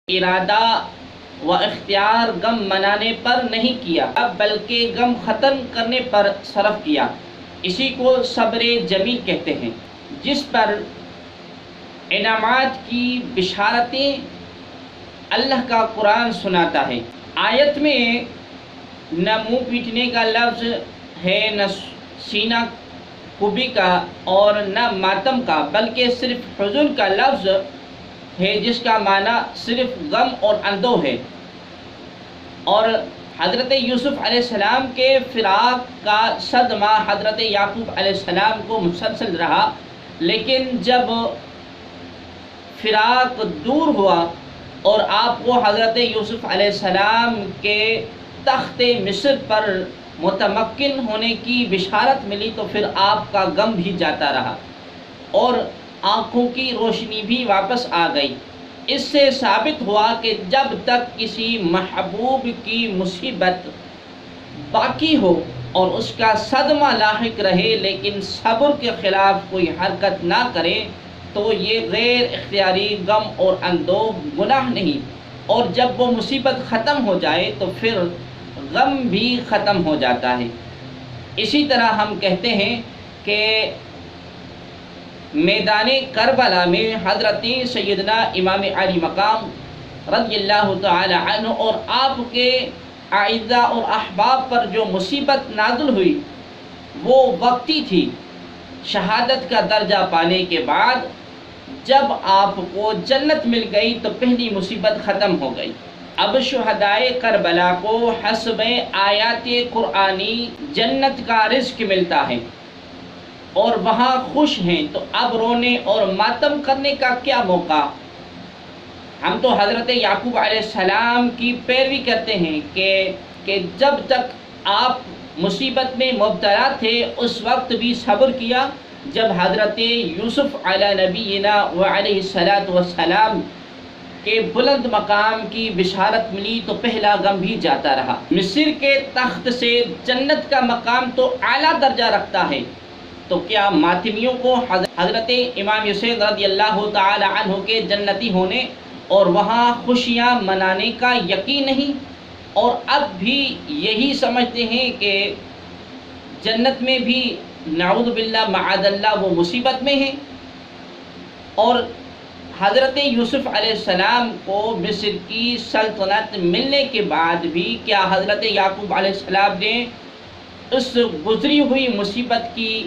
ارادہ و اختیار غم منانے پر نہیں کیا بلکہ غم ختم کرنے پر صرف کیا۔ اسی کو صبر جمیل کہتے ہیں، جس پر انعامات کی بشارتیں اللہ کا قرآن سناتا ہے۔ آیت میں نہ منہ پیٹنے کا لفظ ہے، نہ سینہ کبھی کا اور نہ ماتم کا، بلکہ صرف حزن کا لفظ ہے، جس کا معنی صرف غم اور اندوہ ہے۔ اور حضرت یوسف علیہ السلام کے فراق کا صدمہ حضرت یعقوب علیہ السلام کو مسلسل رہا، لیکن جب فراق دور ہوا اور آپ کو حضرت یوسف علیہ السلام کے تخت مصر پر متمکن ہونے کی بشارت ملی تو پھر آپ کا غم بھی جاتا رہا اور آنکھوں کی روشنی بھی واپس آ گئی۔ اس سے ثابت ہوا کہ جب تک کسی محبوب کی مصیبت باقی ہو اور اس کا صدمہ لاحق رہے لیکن صبر کے خلاف کوئی حرکت نہ کرے تو یہ غیر اختیاری غم اور اندوہ گناہ نہیں، اور جب وہ مصیبت ختم ہو جائے تو پھر غم بھی ختم ہو جاتا ہے۔ اسی طرح ہم کہتے ہیں کہ میدان کربلا میں حضرت سیدنا امام علی مقام رضی اللہ تعالی عنہ اور آپ کے اعزاء اور احباب پر جو مصیبت نازل ہوئی وہ وقتی تھی۔ شہادت کا درجہ پانے کے بعد جب آپ کو جنت مل گئی تو پہلی مصیبت ختم ہو گئی۔ اب شہدائے کربلا کو حسب آیات قرآنی جنت کا رزق ملتا ہے اور وہاں خوش ہیں، تو اب رونے اور ماتم کرنے کا کیا موقع؟ ہم تو حضرت یعقوب علیہ السلام کی پیروی کرتے ہیں کہ جب تک آپ مصیبت میں مبتلا تھے اس وقت بھی صبر کیا، جب حضرت یوسف علی نبینا وعلیہ الصلاۃ والسلام کے بلند مقام کی بشارت ملی تو پہلا غم بھی جاتا رہا۔ مصر کے تخت سے جنت کا مقام تو اعلیٰ درجہ رکھتا ہے، تو کیا ماتمیوں کو حضرت امام حسین رضی اللہ تعالی عنہ کے جنتی ہونے اور وہاں خوشیاں منانے کا یقین نہیں، اور اب بھی یہی سمجھتے ہیں کہ جنت میں بھی نعوذ باللہ معاذ اللہ وہ مصیبت میں ہیں؟ اور حضرت یوسف علیہ السلام کو مصر کی سلطنت ملنے کے بعد بھی کیا حضرت یعقوب علیہ السلام نے اس گزری ہوئی مصیبت کی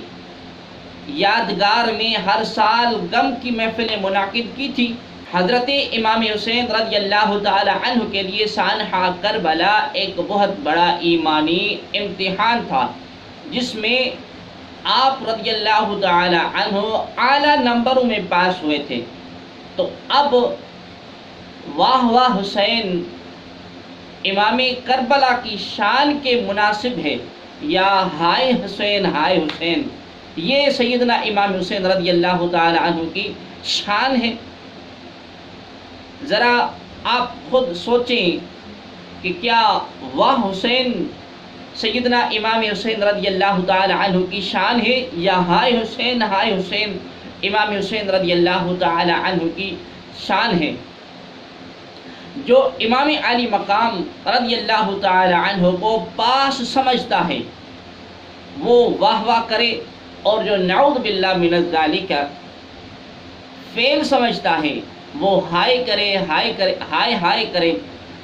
یادگار میں ہر سال غم کی محفلیں منعقد کی تھی؟ حضرت امام حسین رضی اللہ تعالی عنہ کے لیے سانحہ کربلا ایک بہت بڑا ایمانی امتحان تھا، جس میں آپ رضی اللہ تعالی عنہ اعلیٰ نمبروں میں پاس ہوئے تھے۔ تو اب واہ واہ حسین امام کربلا کی شان کے مناسب ہے، یا ہائے حسین ہائے حسین، یہ سیدنا امام حسین رضی اللہ تعالی عنہ کی شان ہے۔ ذرا آپ خود سوچیں کہ کیا واہ حسین سیدنا امام حسین رضی اللہ تعالی عنہ کی شان ہے، یا ہائے حسین امام حسین رضی اللہ تعالی عنہ کی شان ہے؟ جو امام علی مقام رضی اللہ تعالی عنہ کو پاس سمجھتا ہے وہ واہ واہ کرے، اور جو نعوذ باللہ من الذالک فیل سمجھتا ہے وہ ہائے کرے،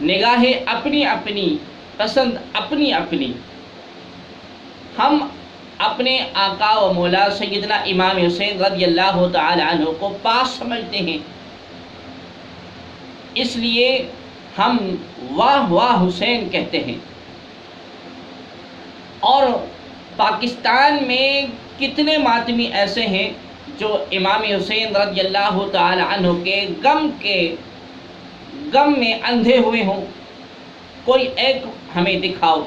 نگاہیں اپنی اپنی، پسند اپنی اپنی۔ ہم اپنے آقا و مولا سیدنا امام حسین رضی اللہ تعالی عنہ کو پاس سمجھتے ہیں، اس لیے ہم واہ واہ حسین کہتے ہیں۔ اور پاکستان میں کتنے ماتمی ایسے ہیں جو امام حسین رضی اللہ تعالی عنہ کے غم میں اندھے ہوئے ہوں؟ کوئی ایک ہمیں دکھاؤ،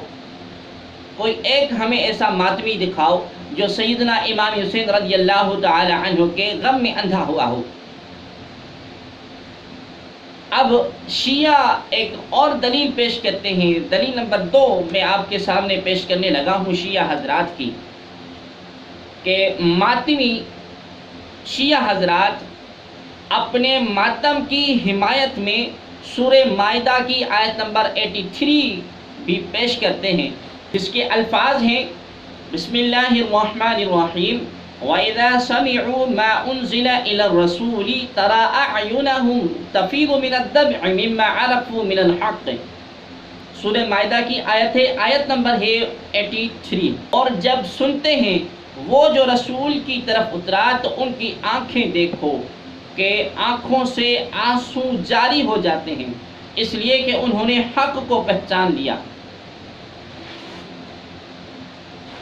کوئی ایک ہمیں ایسا ماتمی دکھاؤ جو سیدنا امام حسین رضی اللہ تعالی عنہ کے غم میں اندھا ہوا ہو۔ اب شیعہ ایک اور دلیل پیش کرتے ہیں، دلیل نمبر 2 میں آپ کے سامنے پیش کرنے لگا ہوں شیعہ حضرات کی، کہ ماتمی شیعہ حضرات اپنے ماتم کی حمایت میں سورہ مائدہ کی آیت نمبر 83 بھی پیش کرتے ہیں، جس کے الفاظ ہیں بسم اللہ الرحمن الرحیم وَإِذَا سَمِعُوا مَا أُنزِلَ إِلَى الرَّسُولِ تَرَىٰ أَعْيُنَهُمْ تَفِيضُ مِنَ الدَّمْعِ مِمَّا عَرَفُوا مِنَ الْحَقِّ۔ سورہ مائدہ کی آیت ہے، آیت نمبر ہے 83۔ اور جب سنتے ہیں وہ جو رسول کی طرف اترا تو ان کی آنکھیں دیکھو کہ آنکھوں سے آنسو جاری ہو جاتے ہیں، اس لیے کہ انہوں نے حق کو پہچان لیا۔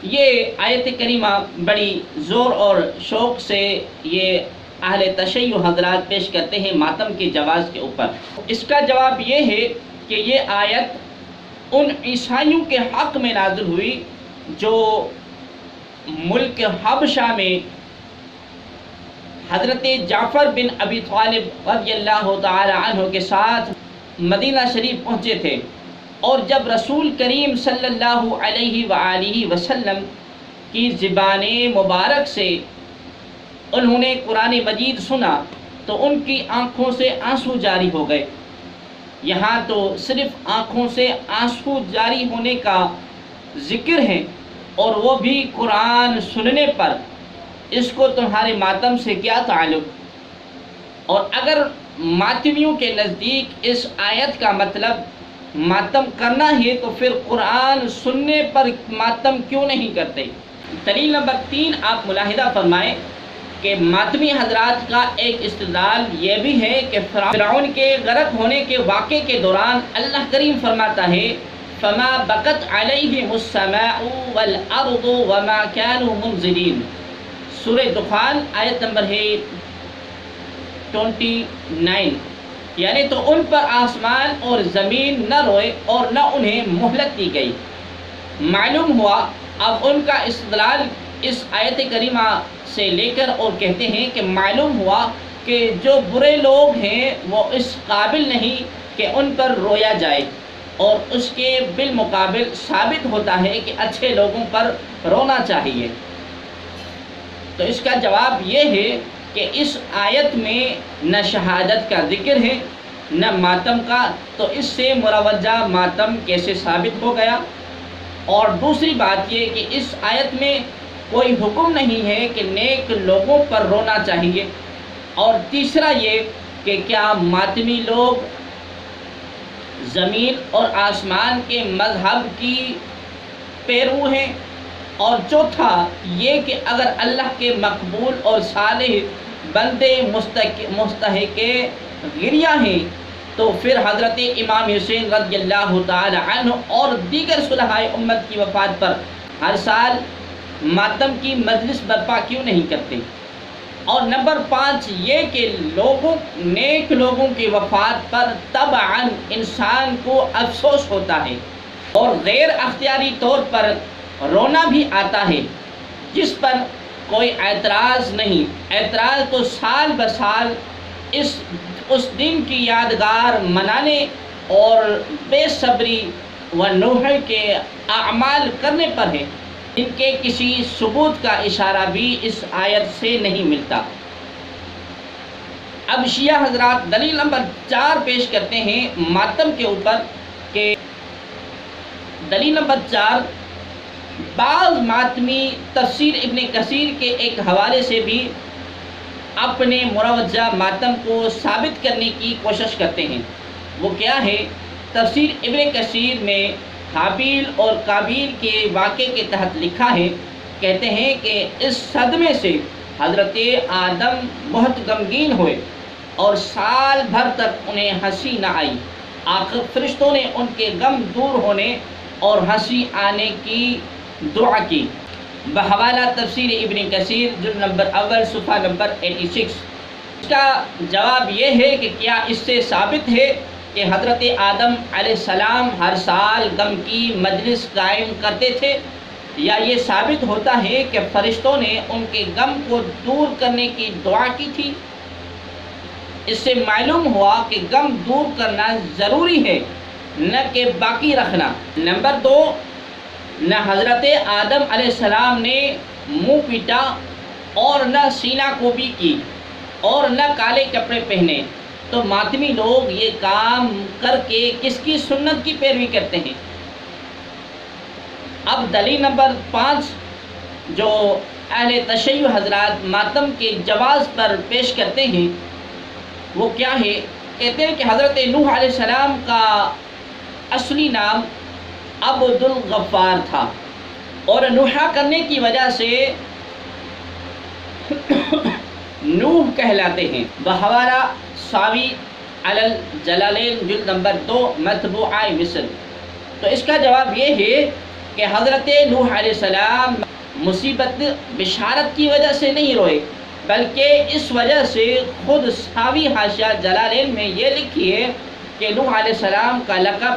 یہ آیت کریمہ بڑی زور اور شوق سے یہ اہل تشیع حضرات پیش کرتے ہیں ماتم کے جواز کے اوپر۔ اس کا جواب یہ ہے کہ یہ آیت ان عیسائیوں کے حق میں نازل ہوئی جو ملک حبشہ میں حضرت جعفر بن ابی طالب رضی اللہ تعالی عنہ کے ساتھ مدینہ شریف پہنچے تھے، اور جب رسول کریم صلی اللہ علیہ وآلہ وسلم کی زبان مبارک سے انہوں نے قرآن مجید سنا تو ان کی آنکھوں سے آنسو جاری ہو گئے۔ یہاں تو صرف آنکھوں سے آنسو جاری ہونے کا ذکر ہے، اور وہ بھی قرآن سننے پر، اس کو تمہارے ماتم سے کیا تعلق؟ اور اگر ماتمیوں کے نزدیک اس آیت کا مطلب ماتم کرنا ہے تو پھر قرآن سننے پر ماتم کیوں نہیں کرتے؟ دلیل نمبر 3 آپ ملاحظہ فرمائیں کہ ماتمی حضرات کا ایک استدلال یہ بھی ہے کہ فرعون کے غرق ہونے کے واقعے کے دوران اللہ کریم فرماتا ہے فَمَا بَقَتْ عَلَيْهِمُ السَّمَاءُ وَالْأَرْضُ وَمَا كَانُوا مُنزِلِينَ۔ سورہ دخان آیت نمبر ہے 29، یعنی تو ان پر آسمان اور زمین نہ روئے اور نہ انہیں مہلت دی گئی۔ معلوم ہوا اب ان کا استدلال اس آیت کریمہ سے لے کر، اور کہتے ہیں کہ معلوم ہوا کہ جو برے لوگ ہیں وہ اس قابل نہیں کہ ان پر رویا جائے، اور اس کے بالمقابل ثابت ہوتا ہے کہ اچھے لوگوں پر رونا چاہیے۔ تو اس کا جواب یہ ہے کہ اس آیت میں نہ شہادت کا ذکر ہے نہ ماتم کا، تو اس سے مروجہ ماتم کیسے ثابت ہو گیا؟ اور دوسری بات یہ کہ اس آیت میں کوئی حکم نہیں ہے کہ نیک لوگوں پر رونا چاہیے، اور تیسرا یہ کہ کیا ماتمی لوگ زمین اور آسمان کے مذہب کی پیرو ہیں، اور چوتھا یہ کہ اگر اللہ کے مقبول اور صالح بندے مستحق گریہ ہیں تو پھر حضرت امام حسین رضی اللہ تعالی عنہ اور دیگر صلحائے امت کی وفات پر ہر سال ماتم کی مجلس برپا کیوں نہیں کرتے؟ اور نمبر 5 یہ کہ نیک لوگوں کی وفات پر طبعاً انسان کو افسوس ہوتا ہے اور غیر اختیاری طور پر رونا بھی آتا ہے، جس پر کوئی اعتراض نہیں۔ اعتراض تو سال بسال اس دن کی یادگار منانے اور بے صبری و نوح کے اعمال کرنے پر ہے، ان کے کسی ثبوت کا اشارہ بھی اس آیت سے نہیں ملتا۔ اب شیعہ حضرات دلیل نمبر 4 پیش کرتے ہیں ماتم کے اوپر کہ دلیل نمبر 4 بعض ماتمی تفسیر ابن کثیر کے ایک حوالے سے بھی اپنے مروجہ ماتم کو ثابت کرنے کی کوشش کرتے ہیں۔ وہ کیا ہے؟ تفسیر ابن کثیر میں حابیل اور قابیل کے واقعے کے تحت لکھا ہے، کہتے ہیں کہ اس صدمے سے حضرت آدم بہت غمگین ہوئے اور سال بھر تک انہیں ہنسی نہ آئی۔ آخر فرشتوں نے ان کے غم دور ہونے اور ہنسی آنے کی دعا کی۔ بحوالہ تفسیر ابن کثیر جلد نمبر 1 صفحہ نمبر 86۔ اس کا جواب یہ ہے کہ کیا اس سے ثابت ہے کہ حضرت آدم علیہ السلام ہر سال غم کی مجلس قائم کرتے تھے، یا یہ ثابت ہوتا ہے کہ فرشتوں نے ان کے غم کو دور کرنے کی دعا کی تھی؟ اس سے معلوم ہوا کہ غم دور کرنا ضروری ہے، نہ کہ باقی رکھنا۔ نمبر 2، نہ حضرت آدم علیہ السلام نے منہ پیٹا اور نہ سینہ کوبی کی اور نہ کالے کپڑے پہنے، تو ماتمی لوگ یہ کام کر کے کس کی سنت کی پیروی کرتے ہیں؟ اب دلیل نمبر 5 جو اہل تشیع حضرات ماتم کے جواز پر پیش کرتے ہیں وہ کیا ہے؟ کہتے ہیں کہ حضرت نوح علیہ السلام کا اصلی نام عبد الغفار تھا، اور نوحہ کرنے کی وجہ سے نوح کہلاتے ہیں، بحوالہ ساوی علی الجلالین جلد نمبر 2 مطبوعہ مصر۔ تو اس کا جواب یہ ہے کہ حضرت نوح علیہ السلام مصیبت بشارت کی وجہ سے نہیں روئے، بلکہ اس وجہ سے خود ساوی حاشیہ جلالین میں یہ لکھی ہے کہ نوح علیہ السلام کا لقب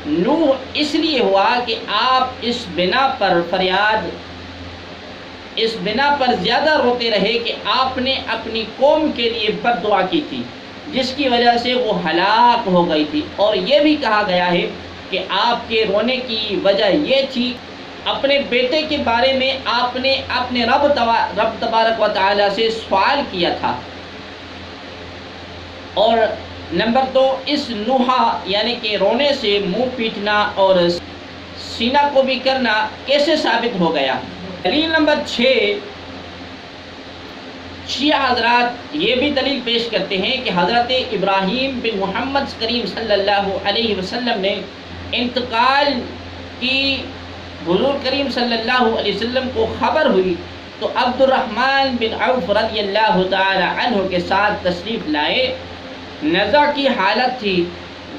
نوح اس لیے ہوا کہ آپ اس بنا پر زیادہ روتے رہے کہ آپ نے اپنی قوم کے لیے بد دعا کی تھی، جس کی وجہ سے وہ ہلاک ہو گئی تھی۔ اور یہ بھی کہا گیا ہے کہ آپ کے رونے کی وجہ یہ تھی اپنے بیٹے کے بارے میں آپ نے اپنے رب تبارک و تعالی سے سوال کیا تھا۔ اور نمبر 2، اس نوحہ یعنی کہ رونے سے منہ پیٹنا اور سینہ کو بھی کرنا کیسے ثابت ہو گیا؟ دلیل نمبر 6، شیعہ حضرات یہ بھی دلیل پیش کرتے ہیں کہ حضرت ابراہیم بن محمد کریم صلی اللہ علیہ وسلم نے انتقال کی حضور کریم صلی اللہ علیہ وسلم کو خبر ہوئی تو عبد الرحمن بن عوف رضی اللہ تعالی عنہ کے ساتھ تشریف لائے، نزع کی حالت تھی،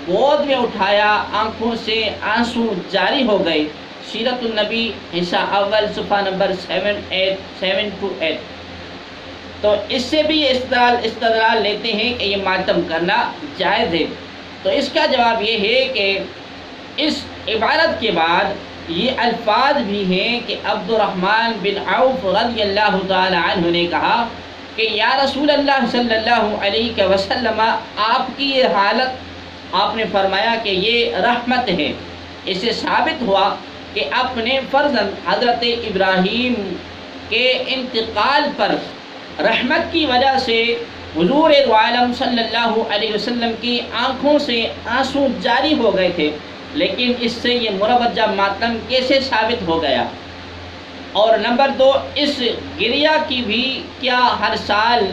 گود میں اٹھایا، آنکھوں سے آنسو جاری ہو گئے۔ سیرت النبی حصہ اول صفحہ نمبر 728۔ تو اس سے بھی استدلال لیتے ہیں کہ یہ ماتم کرنا جائز ہے۔ تو اس کا جواب یہ ہے کہ اس عبارت کے بعد یہ الفاظ بھی ہیں کہ عبد الرحمن بن عوف رضی اللہ تعالی عنہ نے کہا کہ یا رسول اللہ صلی اللہ علیہ وسلم، آپ کی یہ حالت، آپ نے فرمایا کہ یہ رحمت ہے۔ اس سے ثابت ہوا کہ اپنے فرزند حضرت ابراہیم کے انتقال پر رحمت کی وجہ سے حضور دو عالم صلی اللہ علیہ وسلم کی آنکھوں سے آنسو جاری ہو گئے تھے، لیکن اس سے یہ مروجہ ماتم کیسے ثابت ہو گیا؟ اور نمبر 2، اس گریہ کی بھی کیا ہر سال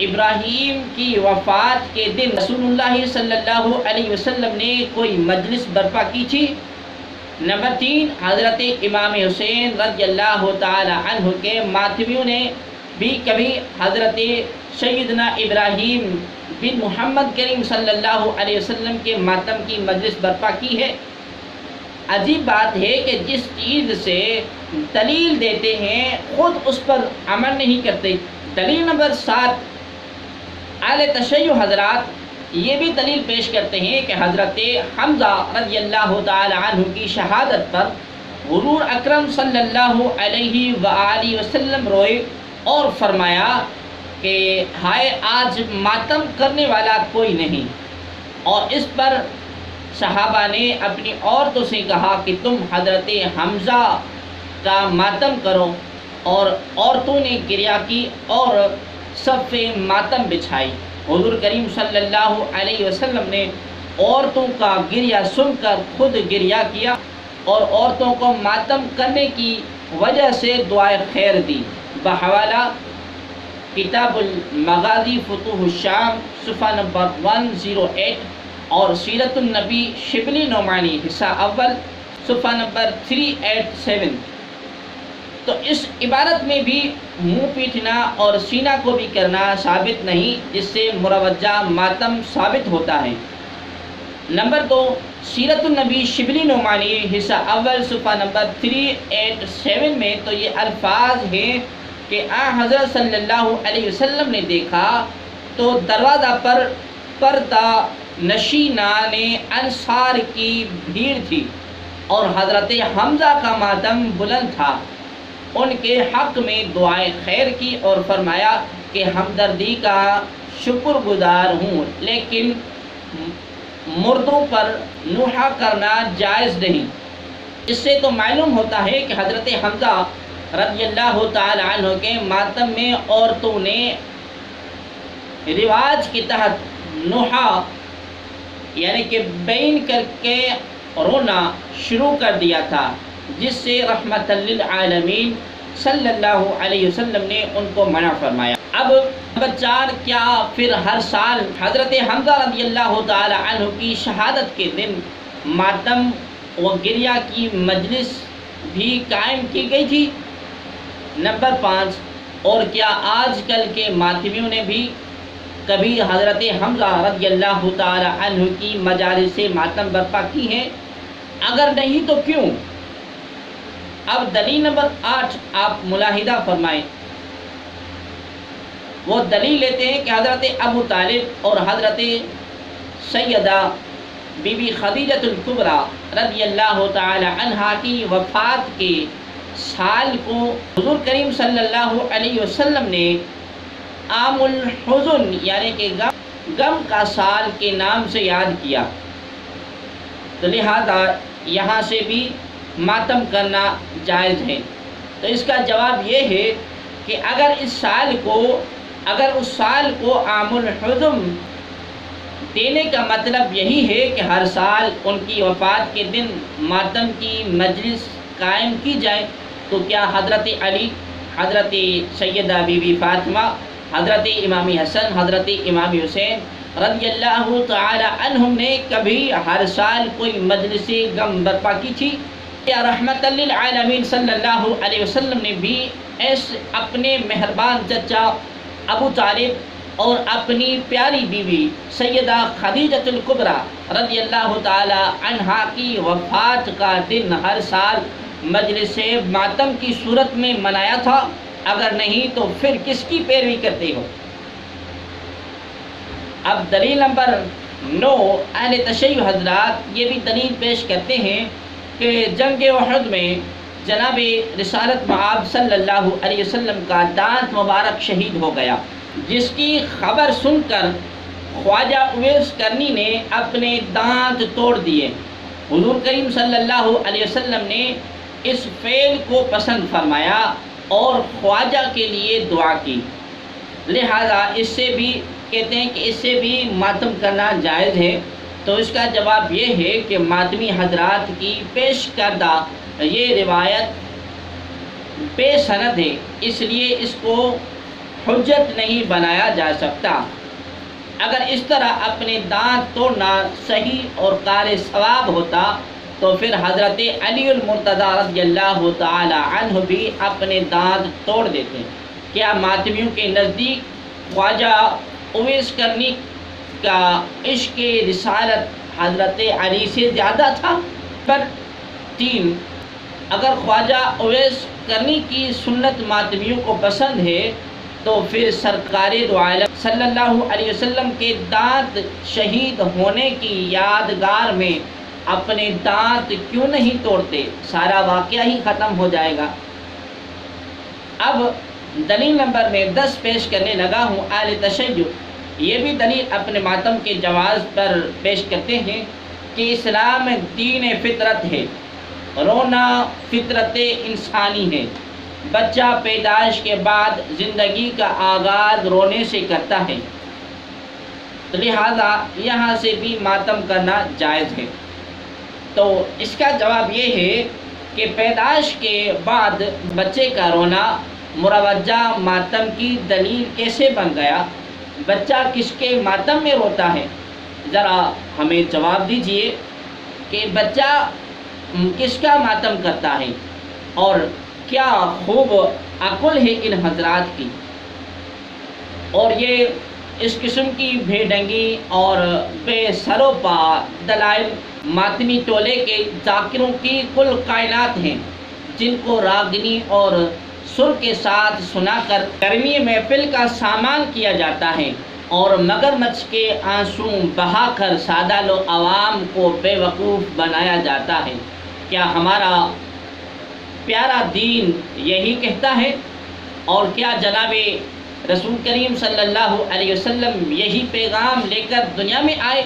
ابراہیم کی وفات کے دن رسول اللہ صلی اللہ علیہ وسلم نے کوئی مجلس برپا کی تھی؟ نمبر 3، حضرت امام حسین رضی اللہ تعالی عنہ کے ماتمیوں نے بھی کبھی حضرت سیدنا ابراہیم بن محمد کریم صلی اللہ علیہ وسلم کے ماتم کی مجلس برپا کی ہے؟ عجیب بات ہے کہ جس چیز سے دلیل دیتے ہیں خود اس پر عمل نہیں کرتے۔ دلیل نمبر 7، اہل تشیع حضرات یہ بھی دلیل پیش کرتے ہیں کہ حضرت حمزہ رضی اللہ تعالی عنہ کی شہادت پر حضور اکرم صلی اللہ علیہ وآلہ وسلم روئے اور فرمایا کہ ہائے آج ماتم کرنے والا کوئی نہیں، اور اس پر صحابہ نے اپنی عورتوں سے کہا کہ تم حضرت حمزہ کا ماتم کرو، اور عورتوں نے گریہ کی اور صف ماتم بچھائی۔ حضور کریم صلی اللہ علیہ وسلم نے عورتوں کا گریہ سن کر خود گریہ کیا اور عورتوں کو ماتم کرنے کی وجہ سے دعائے خیر دی، بحوالہ کتاب المغازی فتوح الشام صفحہ نمبر 108 اور سیرت النبی شبلی نعمانی حصہ اول صفحہ نمبر 387۔ تو اس عبارت میں بھی منہ پیٹنا اور سینہ کو بھی کرنا ثابت نہیں، جس سے مروجہ ماتم ثابت ہوتا ہے۔ نمبر 2، سیرت النبی شبلی نعمانی حصہ اول صفحہ نمبر 387 میں تو یہ الفاظ ہیں کہ حضرت صلی اللہ علیہ وسلم نے دیکھا تو دروازہ پر پردہ نشینان انصار کی بھیڑ تھی اور حضرت حمزہ کا ماتم بلند تھا، ان کے حق میں دعائے خیر کی اور فرمایا کہ ہمدردی کا شکر گزار ہوں، لیکن مردوں پر نوحہ کرنا جائز نہیں۔ اس سے تو معلوم ہوتا ہے کہ حضرت حمزہ رضی اللہ تعالی عنہ کے ماتم میں عورتوں نے رواج کے تحت نوحا یعنی کہ بین کر کے رونا شروع کر دیا تھا، جس سے رحمت للعالمین صلی اللہ علیہ وسلم نے ان کو منع فرمایا۔ اب نمبر 4، کیا پھر ہر سال حضرت حمزہ رضی اللہ تعالی عنہ کی شہادت کے دن ماتم و گریہ کی مجلس بھی قائم کی گئی تھی؟ نمبر 5، اور کیا آج کل کے ماتمیوں نے بھی کبھی حضرت حمزہ رضی اللہ تعالی عنہ کی مجالس ماتم برپا کی ہیں؟ اگر نہیں تو کیوں؟ اب دلیل نمبر 8 آپ ملاحظہ فرمائیں۔ وہ دلیل لیتے ہیں کہ حضرت ابو طالب اور حضرت سیدہ بی بی خدیجہ الکبریٰ رضی اللہ تعالی عنہا کی وفات کے سال کو حضور کریم صلی اللہ علیہ وسلم نے عام الحزن یعنی کہ غم کا سال کے نام سے یاد کیا، تو لہذا یہاں سے بھی ماتم کرنا جائز ہے۔ تو اس کا جواب یہ ہے کہ اگر اس سال کو عام الحزن دینے کا مطلب یہی ہے کہ ہر سال ان کی وفات کے دن ماتم کی مجلس قائم کی جائے، تو کیا حضرت علی، حضرت سیدہ بی بی فاطمہ، حضرت امام حسن، حضرت امام حسین رضی اللہ تعالی عنہم نے کبھی ہر سال کوئی مجلس غم برپا کی تھی؟ یا رحمت للعالمین صلی اللہ علیہ وسلم نے بھی اپنے مہربان چچا ابو طالب اور اپنی پیاری بیوی سیدہ خدیجہ الکبریٰ رضی اللہ تعالی عنہا کی وفات کا دن ہر سال مجلس ماتم کی صورت میں منایا تھا؟ اگر نہیں تو پھر کس کی پیروی کرتے ہو؟ اب دلیل نمبر 9، اہل تشیع حضرات یہ بھی دلیل پیش کرتے ہیں کہ جنگ احد میں جناب رسالت مآب صلی اللہ علیہ وسلم کا دانت مبارک شہید ہو گیا، جس کی خبر سن کر خواجہ اویس کرنی نے اپنے دانت توڑ دیے۔ حضور کریم صلی اللہ علیہ وسلم نے اس فعل کو پسند فرمایا اور خواجہ کے لیے دعا کی، لہذا اس سے بھی کہتے ہیں کہ اس سے بھی ماتم کرنا جائز ہے۔ تو اس کا جواب یہ ہے کہ ماتمی حضرات کی پیش کردہ یہ روایت بے سند ہے، اس لیے اس کو حجت نہیں بنایا جا سکتا۔ اگر اس طرح اپنے دانت توڑنا صحیح اور قار ثواب ہوتا تو پھر حضرت علی المرتضیٰ رضی اللہ تعالی عنہ بھی اپنے دانت توڑ دیتے۔ کیا ماتمیوں کے نزدیک خواجہ اویس کرنی کا عشق رسالت حضرت علی سے زیادہ تھا؟ پر 3، اگر خواجہ اویس کرنی کی سنت ماتمیوں کو پسند ہے تو پھر سرکار دو عالم صلی اللہ علیہ وسلم کے دانت شہید ہونے کی یادگار میں اپنے دانت کیوں نہیں توڑتے؟ سارا واقعہ ہی ختم ہو جائے گا۔ اب دلیل نمبر میں 10 پیش کرنے لگا ہوں۔ اہل تشیع یہ بھی دلیل اپنے ماتم کے جواز پر پیش کرتے ہیں کہ اسلام دین فطرت ہے، رونا فطرت انسانی ہے، بچہ پیدائش کے بعد زندگی کا آغاز رونے سے کرتا ہے، لہذا یہاں سے بھی ماتم کرنا جائز ہے۔ تو اس کا جواب یہ ہے کہ پیدائش کے بعد بچے کا رونا مروجہ ماتم کی دلیل کیسے بن گیا؟ بچہ کس کے ماتم میں روتا ہے؟ ذرا ہمیں جواب دیجئے کہ بچہ کس کا ماتم کرتا ہے، اور کیا خوب عقل ہے ان حضرات کی؟ اور یہ اس قسم کی بے ڈنگی اور بے سرو پا دلائل ماتمی ٹولے کے ذاکروں کی کل کائنات ہیں، جن کو راگنی اور سر کے ساتھ سنا کر گرمی محفل کا سامان کیا جاتا ہے اور مگرمچھ کے آنسو بہا کر سادہ لو عوام کو بے وقوف بنایا جاتا ہے۔ کیا ہمارا پیارا دین یہی کہتا ہے؟ اور کیا جناب رسول کریم صلی اللہ علیہ وسلم یہی پیغام لے کر دنیا میں آئے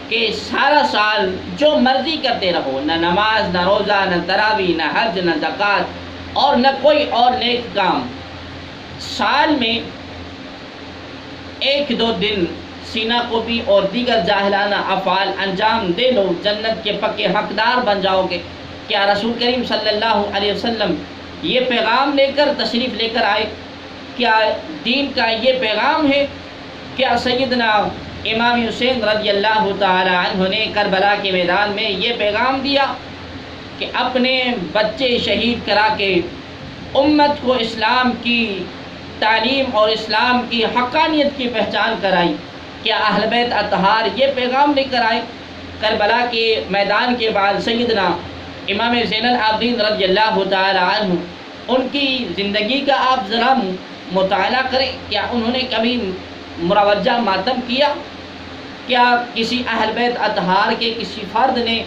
کہ سارا سال جو مرضی کرتے رہو، نہ نماز، نہ روزہ، نہ تراویح، نہ حج، نہ زکوٰۃ اور نہ کوئی اور نیک کام، سال میں 1-2 دن سینہ کو بھی اور دیگر جاہلانہ افعال انجام دے لو، جنت کے پکے حقدار بن جاؤ گے۔ کیا رسول کریم صلی اللہ علیہ وسلم یہ پیغام لے کر تشریف لے کر آئے؟ کیا دین کا یہ پیغام ہے؟ کیا سیدنا امام حسین رضی اللہ تعالی عنہ نے کربلا کے میدان میں یہ پیغام دیا کہ اپنے بچے شہید کرا کے امت کو اسلام کی تعلیم اور اسلام کی حقانیت کی پہچان کرائی؟ کیا اہل بیت اطہار یہ پیغام لے کر آئے؟ کربلا کے میدان کے بعد سیدنا امام زین العابدین رضی اللہ تعالی عنہ، ان کی زندگی کا آپ ذرا مطالعہ کریں۔ کیا انہوں نے کبھی مروجہ ماتم کیا؟ کیا کسی اہل بیت اطہار کے کسی فرد نے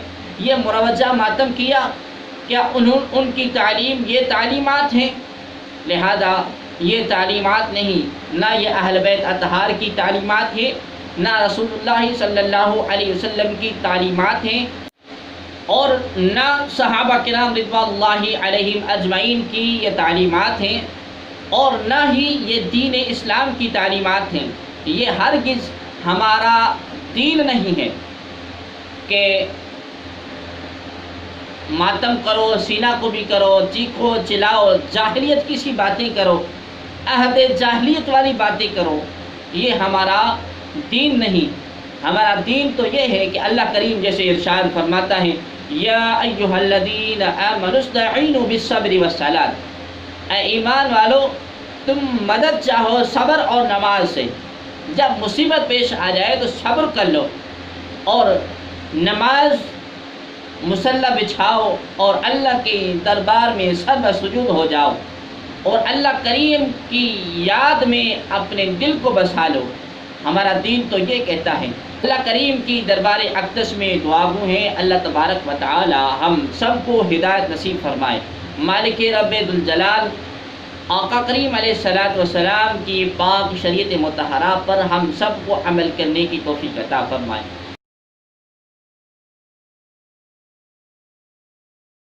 یہ مروجہ ماتم کیا؟ کیا ان کی تعلیم یہ تعلیمات ہیں؟ لہذا یہ تعلیمات نہیں، نہ یہ اہل بیت اطہار کی تعلیمات ہیں، نہ رسول اللہ صلی اللہ علیہ وسلم کی تعلیمات ہیں، اور نہ صحابہ کرام رضوان اللہ علیہم اجمعین کی یہ تعلیمات ہیں، اور نہ ہی یہ دین اسلام کی تعلیمات ہیں۔ یہ ہرگز ہمارا دین نہیں ہے کہ ماتم کرو، سینہ کو بھی کرو، چیخو چلاؤ، جاہلیت کی سی باتیں کرو، عہد جاہلیت والی باتیں کرو۔ یہ ہمارا دین نہیں۔ ہمارا دین تو یہ ہے کہ اللہ کریم جیسے ارشاد فرماتا ہے، یا ایھا الذین آمنوا استعینوا بالصبر والصلاۃ، اے ایمان والو تم مدد چاہو صبر اور نماز سے۔ جب مصیبت پیش آ جائے تو صبر کر لو اور نماز مصلی بچھاؤ اور اللہ کے دربار میں سجدہ سجود ہو جاؤ اور اللہ کریم کی یاد میں اپنے دل کو بسا لو۔ ہمارا دین تو یہ کہتا ہے۔ اللہ کریم کی دربار اقدس میں دعا گو ہیں، اللہ تبارک و تعالی ہم سب کو ہدایت نصیب فرمائے۔ مالک رب ذوالجلال آقا کریم علیہ السلام کی پاک شریعت مطہرہ پر ہم سب کو عمل کرنے کی توفیق عطا فرمائے۔